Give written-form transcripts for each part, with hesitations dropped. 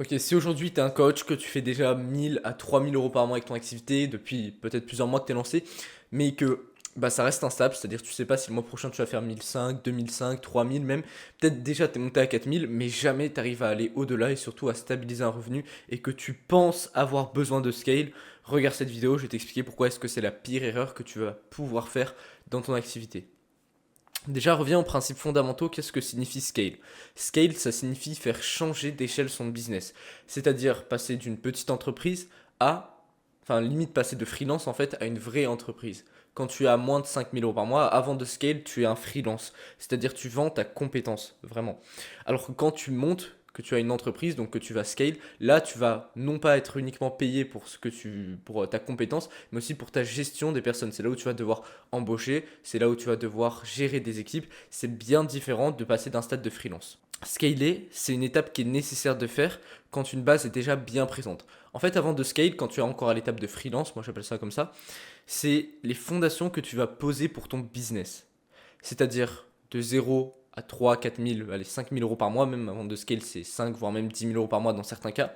Ok, si aujourd'hui tu es un coach, que tu fais déjà 1000 à 3000 euros par mois avec ton activité, depuis peut-être plusieurs mois que tu es lancé, mais que bah, ça reste instable, c'est-à-dire que tu sais pas si le mois prochain tu vas faire 1005, 2005, 3000 même, peut-être déjà tu es monté à 4000, mais jamais tu arrives à aller au-delà et surtout à stabiliser un revenu et que tu penses avoir besoin de scale, regarde cette vidéo, je vais t'expliquer pourquoi est-ce que c'est la pire erreur que tu vas pouvoir faire dans ton activité. Déjà, reviens aux principes fondamentaux. Qu'est-ce que signifie scale? Scale, ça signifie faire changer d'échelle son business. C'est-à-dire passer d'une petite entreprise à, enfin, limite passer de freelance en fait à une vraie entreprise. Quand tu as moins de 5000 euros par mois, avant de scale, tu es un freelance. C'est-à-dire tu vends ta compétence, vraiment. Alors que quand tu montes, que tu as une entreprise, donc que tu vas scale, là tu vas non pas être uniquement payé pour pour ta compétence, mais aussi pour ta gestion des personnes. C'est là où tu vas devoir embaucher, c'est là où tu vas devoir gérer des équipes. C'est bien différent de passer d'un stade de freelance. Scaler, c'est une étape qui est nécessaire de faire quand une base est déjà bien présente. En fait, avant de scale, quand tu es encore à l'étape de freelance, moi j'appelle ça comme ça, c'est les fondations que tu vas poser pour ton business. C'est-à-dire de 0 à 3, 4 000, allez, 5 000 euros par mois, même avant de scale, c'est 5 voire même 10 000 euros par mois dans certains cas.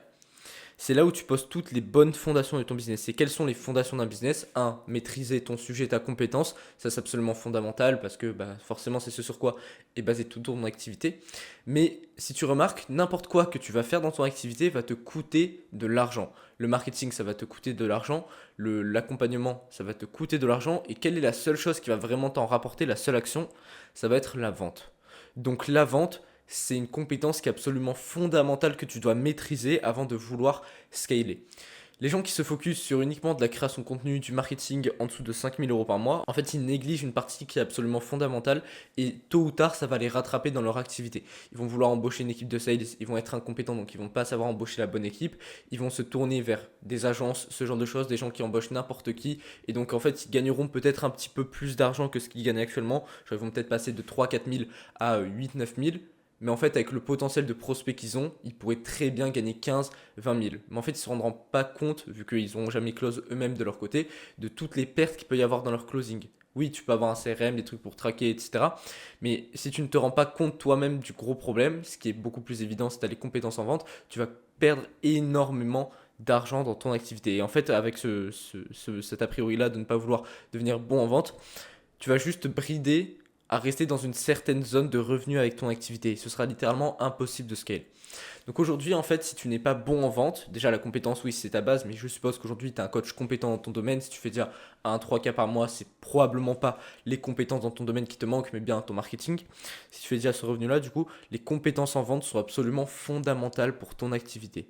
C'est là où tu poses toutes les bonnes fondations de ton business. Et quelles sont les fondations d'un business? Un, maîtriser ton sujet, ta compétence. Ça, c'est absolument fondamental parce que bah, forcément, c'est ce sur quoi est basé tout ton activité. Mais si tu remarques, n'importe quoi que tu vas faire dans ton activité va te coûter de l'argent. Le marketing, ça va te coûter de l'argent. L'accompagnement, ça va te coûter de l'argent. Et quelle est la seule chose qui va vraiment t'en rapporter? La seule action, ça va être la vente. Donc la vente, c'est une compétence qui est absolument fondamentale que tu dois maîtriser avant de vouloir scaler. Les gens qui se focusent sur uniquement de la création de contenu, du marketing en dessous de 5000 euros par mois, en fait, ils négligent une partie qui est absolument fondamentale et tôt ou tard, ça va les rattraper dans leur activité. Ils vont vouloir embaucher une équipe de sales, ils vont être incompétents, donc ils vont pas savoir embaucher la bonne équipe. Ils vont se tourner vers des agences, ce genre de choses, des gens qui embauchent n'importe qui. Et donc, en fait, ils gagneront peut-être un petit peu plus d'argent que ce qu'ils gagnent actuellement. Genre, ils vont peut-être passer de 3 4 000 à 8 9 000. Mais en fait, avec le potentiel de prospects qu'ils ont, ils pourraient très bien gagner 15, 20 000. Mais en fait, ils ne se rendront pas compte, vu qu'ils n'ont jamais close eux-mêmes de leur côté, de toutes les pertes qu'il peut y avoir dans leur closing. Oui, tu peux avoir un CRM, des trucs pour traquer, etc. Mais si tu ne te rends pas compte toi-même du gros problème, ce qui est beaucoup plus évident si tu as les compétences en vente, tu vas perdre énormément d'argent dans ton activité. Et en fait, avec cet a priori-là de ne pas vouloir devenir bon en vente, tu vas juste brider à rester dans une certaine zone de revenus avec ton activité. Ce sera littéralement impossible de scale. Donc aujourd'hui, en fait, si tu n'es pas bon en vente, déjà la compétence, oui, c'est ta base, mais je suppose qu'aujourd'hui, tu es un coach compétent dans ton domaine. Si tu fais déjà 1 3 cas par mois, c'est probablement pas les compétences dans ton domaine qui te manquent, mais bien ton marketing. Si tu fais déjà ce revenu-là, du coup, les compétences en vente sont absolument fondamentales pour ton activité.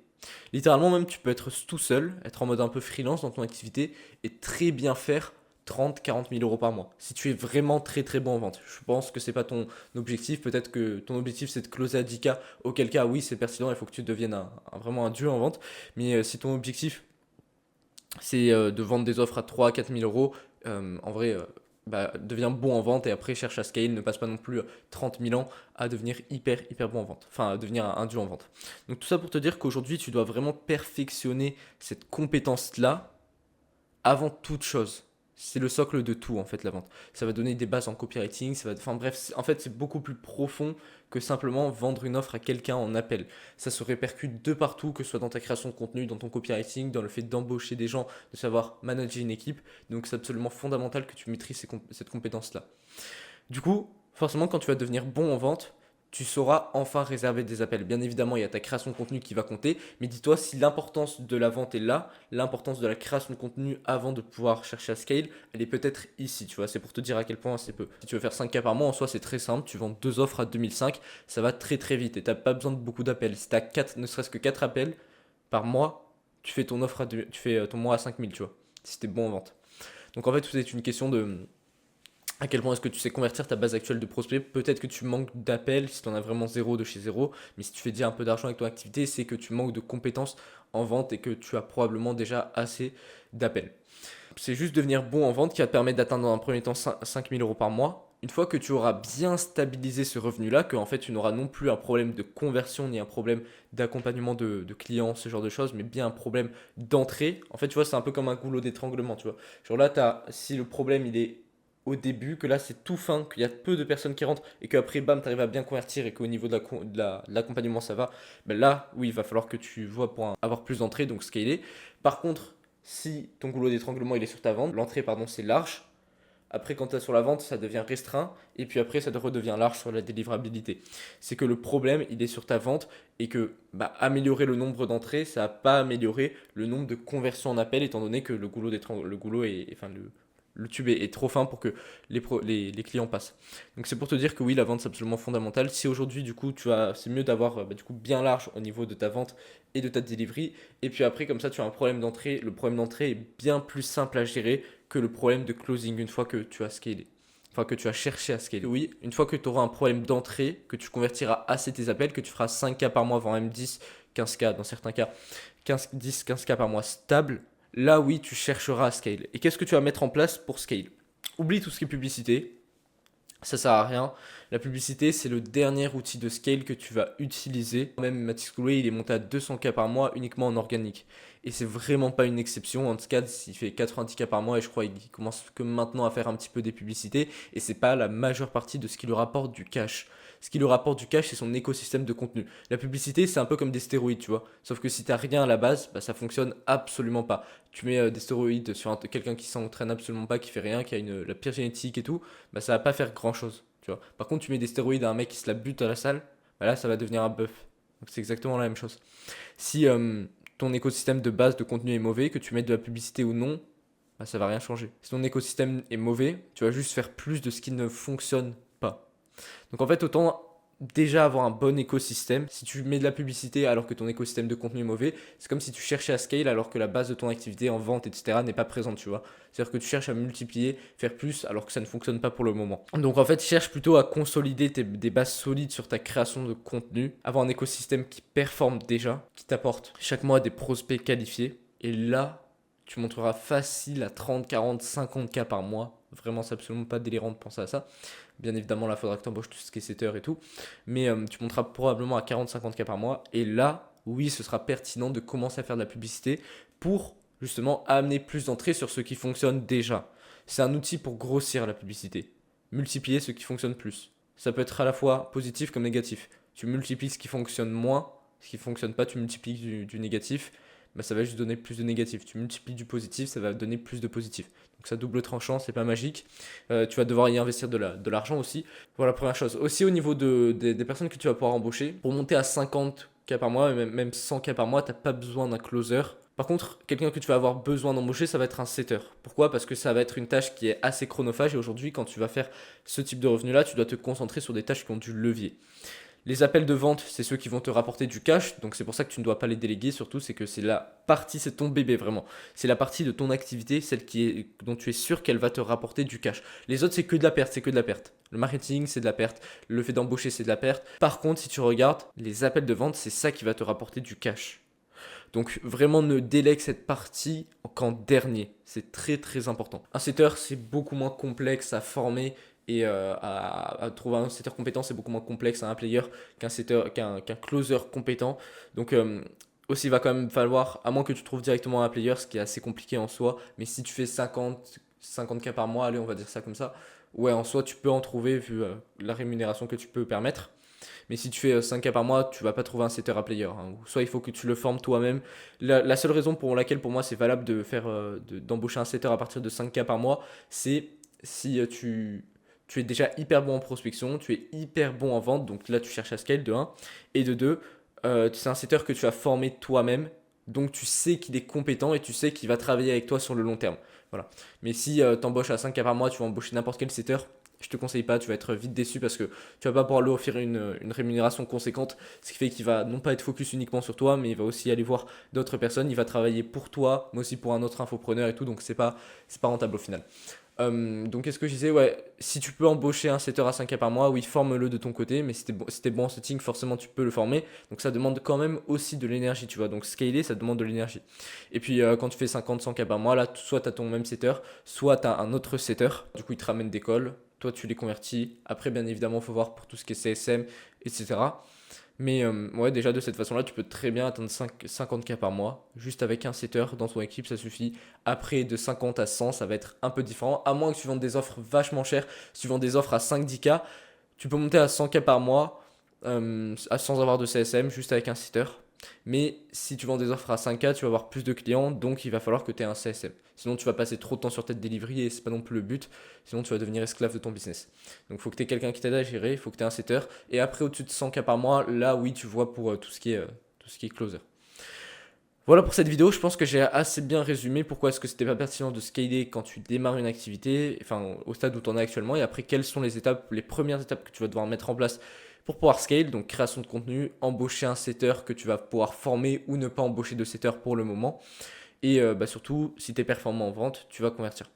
Littéralement, même, tu peux être tout seul, être en mode un peu freelance dans ton activité et très bien faire 30, 40 000 euros par mois. Si tu es vraiment très très bon en vente. Je pense que c'est pas ton objectif. Peut-être que ton objectif c'est de closer à 10K. Auquel cas, oui, c'est pertinent. Il faut que tu deviennes vraiment un dieu en vente. Mais si ton objectif c'est de vendre des offres à 3 4 000 euros, en vrai, bah, deviens bon en vente et après cherche à scale. Ne passe pas non plus 30 000 ans à devenir hyper hyper bon en vente. Enfin, à devenir un dieu en vente. Donc tout ça pour te dire qu'aujourd'hui, tu dois vraiment perfectionner cette compétence-là avant toute chose. C'est le socle de tout en fait la vente. Ça va donner des bases en copywriting, enfin bref, en fait c'est beaucoup plus profond que simplement vendre une offre à quelqu'un en appel. Ça se répercute de partout, que ce soit dans ta création de contenu, dans ton copywriting, dans le fait d'embaucher des gens, de savoir manager une équipe. Donc c'est absolument fondamental que tu maîtrises cette compétence-là. Du coup, forcément, quand tu vas devenir bon en vente, tu sauras enfin réserver des appels. Bien évidemment, il y a ta création de contenu qui va compter, mais dis-toi, si l'importance de la vente est là, l'importance de la création de contenu avant de pouvoir chercher à scale, elle est peut-être ici, tu vois. C'est pour te dire à quel point c'est peu. Si tu veux faire 5K par mois, en soi, c'est très simple. Tu vends deux offres à 2005, ça va très très vite et tu n'as pas besoin de beaucoup d'appels. Si tu as 4, ne serait-ce que 4 appels par mois, tu fais ton offre tu fais ton mois à 5000, tu vois. Si tu es bon en vente. Donc en fait, tout est une question de à quel point est-ce que tu sais convertir ta base actuelle de prospects. Peut-être que tu manques d'appels si tu en as vraiment zéro de chez zéro, mais si tu fais déjà un peu d'argent avec ton activité, c'est que tu manques de compétences en vente et que tu as probablement déjà assez d'appels. C'est juste devenir bon en vente qui va te permettre d'atteindre dans un premier temps 5 000 euros par mois. Une fois que tu auras bien stabilisé ce revenu-là, qu'en fait tu n'auras non plus un problème de conversion ni un problème d'accompagnement de clients, ce genre de choses, mais bien un problème d'entrée. En fait, tu vois, c'est un peu comme un goulot d'étranglement, tu vois. Genre là, si le problème il est au début, que là c'est tout fin, qu'il y a peu de personnes qui rentrent et qu'après bam t'arrives à bien convertir et qu'au niveau de l'accompagnement ça va, ben là oui il va falloir que tu vois pour avoir plus d'entrées, donc scaler. Par contre, si ton goulot d'étranglement il est sur ta vente, l'entrée pardon c'est large, après, quand tu es sur la vente, ça devient restreint. Et puis après, ça redevient large sur la délivrabilité. C'est que le problème, il est sur ta vente et que bah, améliorer le nombre d'entrées, ça va pas améliorer le nombre de conversions en appel, étant donné que le goulot est, enfin, le tube est trop fin pour que les clients passent. Donc c'est pour te dire que oui, la vente c'est absolument fondamental. Si aujourd'hui du coup c'est mieux d'avoir du coup bien large au niveau de ta vente et de ta delivery. Et puis après comme ça tu as un problème d'entrée. Le problème d'entrée est bien plus simple à gérer que le problème de closing une fois que tu as scalé. Enfin que tu as cherché à scaler. Oui, une fois que tu auras un problème d'entrée, que tu convertiras assez tes appels, que tu feras 5K par mois, voire même 10, 15K dans certains cas, 10, 15K par mois stable, là oui, tu chercheras à scale. Et qu'est-ce que tu vas mettre en place pour scale? Oublie tout ce qui est publicité, ça sert à rien. La publicité, c'est le dernier outil de scale que tu vas utiliser. Même Mathis Coulet, il est monté à 200K par mois uniquement en organique. Et c'est vraiment pas une exception. En tout cas, il fait 90K par mois et je crois qu'il commence que maintenant à faire un petit peu des publicités. Et c'est pas la majeure partie de ce qui lui rapporte du cash. Ce qui lui rapporte du cash, c'est son écosystème de contenu. La publicité, c'est un peu comme des stéroïdes, tu vois. Sauf que si t'as rien à la base, bah, ça fonctionne absolument pas. Tu mets des stéroïdes sur quelqu'un qui s'entraîne absolument pas, qui fait rien, qui a la pire génétique et tout, bah, ça va pas faire grand chose. Tu vois. Par contre, tu mets des stéroïdes à un mec qui se la bute à la salle, bah là, ça va devenir un buff. Donc c'est exactement la même chose. Si ton écosystème de base de contenu est mauvais, que tu mets de la publicité ou non, bah, ça va rien changer. Si ton écosystème est mauvais, tu vas juste faire plus de ce qui ne fonctionne pas. Donc en fait, autant déjà avoir un bon écosystème. Si tu mets de la publicité alors que ton écosystème de contenu est mauvais, c'est comme si tu cherchais à scale alors que la base de ton activité en vente, etc. n'est pas présente, tu vois. C'est-à-dire que tu cherches à multiplier, faire plus alors que ça ne fonctionne pas pour le moment. Donc en fait, cherche plutôt à consolider des bases solides sur ta création de contenu, avoir un écosystème qui performe déjà, qui t'apporte chaque mois des prospects qualifiés. Et là, tu monteras facile à 30, 40, 50K par mois. Vraiment, c'est absolument pas délirant de penser à ça. Bien évidemment, là, il faudra que tu embauches tout ce qui est setter et tout. Mais tu monteras probablement à 40-50K par mois. Et là, oui, ce sera pertinent de commencer à faire de la publicité pour justement amener plus d'entrées sur ce qui fonctionne déjà. C'est un outil pour grossir la publicité. Multiplier ce qui fonctionne plus. Ça peut être à la fois positif comme négatif. Tu multiplies ce qui fonctionne moins. Ce qui ne fonctionne pas, tu multiplies du négatif. Bah, ça va juste donner plus de négatif. Tu multiplies du positif, ça va donner plus de positif. Donc ça double tranchant, c'est pas magique. Tu vas devoir y investir de l'argent aussi. Voilà, première chose. Aussi au niveau des personnes que tu vas pouvoir embaucher, pour monter à 50K par mois, même 100K par mois, tu n'as pas besoin d'un closer. Par contre, quelqu'un que tu vas avoir besoin d'embaucher, ça va être un setter. Pourquoi? Parce que ça va être une tâche qui est assez chronophage et aujourd'hui, quand tu vas faire ce type de revenu-là, tu dois te concentrer sur des tâches qui ont du levier. Les appels de vente, c'est ceux qui vont te rapporter du cash, donc c'est pour ça que tu ne dois pas les déléguer, surtout c'est que c'est la partie, c'est ton bébé vraiment. C'est la partie de ton activité, celle dont tu es sûr qu'elle va te rapporter du cash. Les autres, c'est que de la perte, c'est que de la perte. Le marketing, c'est de la perte. Le fait d'embaucher, c'est de la perte. Par contre, si tu regardes, les appels de vente, c'est ça qui va te rapporter du cash. Donc vraiment ne délègue cette partie qu'en dernier. C'est très très important. Un setter, c'est beaucoup moins complexe à former et à trouver un setter compétent, c'est beaucoup moins complexe à un player qu'un closer compétent. Donc aussi, il va quand même falloir, à moins que tu trouves directement un player, ce qui est assez compliqué en soi, mais si tu fais 50K par mois, allez, on va dire ça comme ça, ouais, en soi, tu peux en trouver vu la rémunération que tu peux permettre. Mais si tu fais 5K par mois, tu vas pas trouver un setter à player. Hein. Soit il faut que tu le formes toi-même. La seule raison pour laquelle pour moi c'est valable d'embaucher un setter à partir de 5K par mois, c'est si tu es déjà hyper bon en prospection, tu es hyper bon en vente, donc là tu cherches à scale de 1. Et de 2, c'est un setter que tu as formé toi-même, donc tu sais qu'il est compétent et tu sais qu'il va travailler avec toi sur le long terme. Voilà. Mais si tu embauches à 5K par mois, tu vas embaucher n'importe quel setter, je te conseille pas, tu vas être vite déçu parce que tu vas pas pouvoir lui offrir une rémunération conséquente, ce qui fait qu'il va non pas être focus uniquement sur toi, mais il va aussi aller voir d'autres personnes, il va travailler pour toi, mais aussi pour un autre infopreneur et tout, donc c'est pas rentable au final. Donc qu'est-ce que je disais? Ouais, si tu peux embaucher un setter à 5K par mois, oui, forme-le de ton côté, mais si t'es bon en setting, forcément tu peux le former. Donc ça demande quand même aussi de l'énergie, tu vois. Donc scaler, ça demande de l'énergie. Et puis quand tu fais 50-100K par mois, là, soit tu as ton même setter, soit tu as un autre setter. Du coup, il te ramène des calls, toi tu les convertis. Après, bien évidemment, il faut voir pour tout ce qui est CSM, etc. Mais ouais, déjà de cette façon-là, tu peux très bien atteindre 50K par mois, juste avec un setter dans ton équipe, ça suffit. Après, de 50 à 100, ça va être un peu différent, à moins que tu vendes des offres vachement chères. Si tu vends des offres à 5-10K, tu peux monter à 100K par mois sans avoir de CSM, juste avec un setter. Mais si tu vends des offres à 5K, tu vas avoir plus de clients, donc il va falloir que tu aies un CSM. Sinon, tu vas passer trop de temps sur ta delivery et c'est pas non plus le but. Sinon, tu vas devenir esclave de ton business. Donc, il faut que tu aies quelqu'un qui t'aide à gérer, il faut que tu aies un setter. Et après, au-dessus de 100K par mois, là, oui, tu vois pour tout ce qui est closer. Voilà pour cette vidéo, je pense que j'ai assez bien résumé pourquoi est-ce que c'était pas pertinent de scaler quand tu démarres une activité, enfin au stade où tu en es actuellement, et après quelles sont les étapes, les premières étapes que tu vas devoir mettre en place pour pouvoir scale, donc création de contenu, embaucher un setter que tu vas pouvoir former ou ne pas embaucher de setter pour le moment, et surtout si tu es performant en vente, tu vas convertir.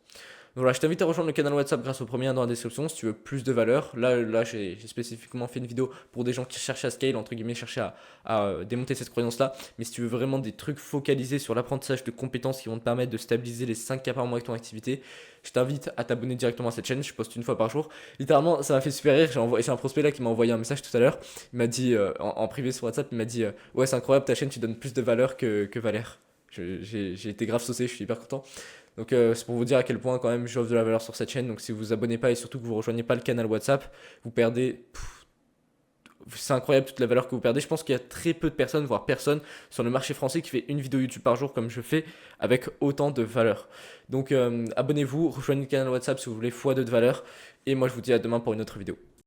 Voilà, je t'invite à rejoindre le canal WhatsApp grâce au premier lien dans la description si tu veux plus de valeur. Là j'ai spécifiquement fait une vidéo pour des gens qui cherchent à scale, entre guillemets, chercher à démonter cette croyance-là. Mais si tu veux vraiment des trucs focalisés sur l'apprentissage de compétences qui vont te permettre de stabiliser les 5K par mois avec ton activité, je t'invite à t'abonner directement à cette chaîne. Je poste une fois par jour. Littéralement, ça m'a fait super rire. J'ai un prospect là qui m'a envoyé un message tout à l'heure. Il m'a dit, en privé sur WhatsApp, il m'a dit ouais, c'est incroyable, ta chaîne, tu donnes plus de valeur que Valère. J'ai été grave saucé, je suis hyper content. Donc c'est pour vous dire à quel point quand même j'offre de la valeur sur cette chaîne. Donc si vous vous abonnez pas et surtout que vous rejoignez pas le canal WhatsApp, vous perdez... C'est incroyable toute la valeur que vous perdez. Je pense qu'il y a très peu de personnes, voire personne, sur le marché français qui fait une vidéo YouTube par jour comme je fais avec autant de valeur. Donc abonnez-vous, rejoignez le canal WhatsApp si vous voulez x2 de valeur. Et moi je vous dis à demain pour une autre vidéo.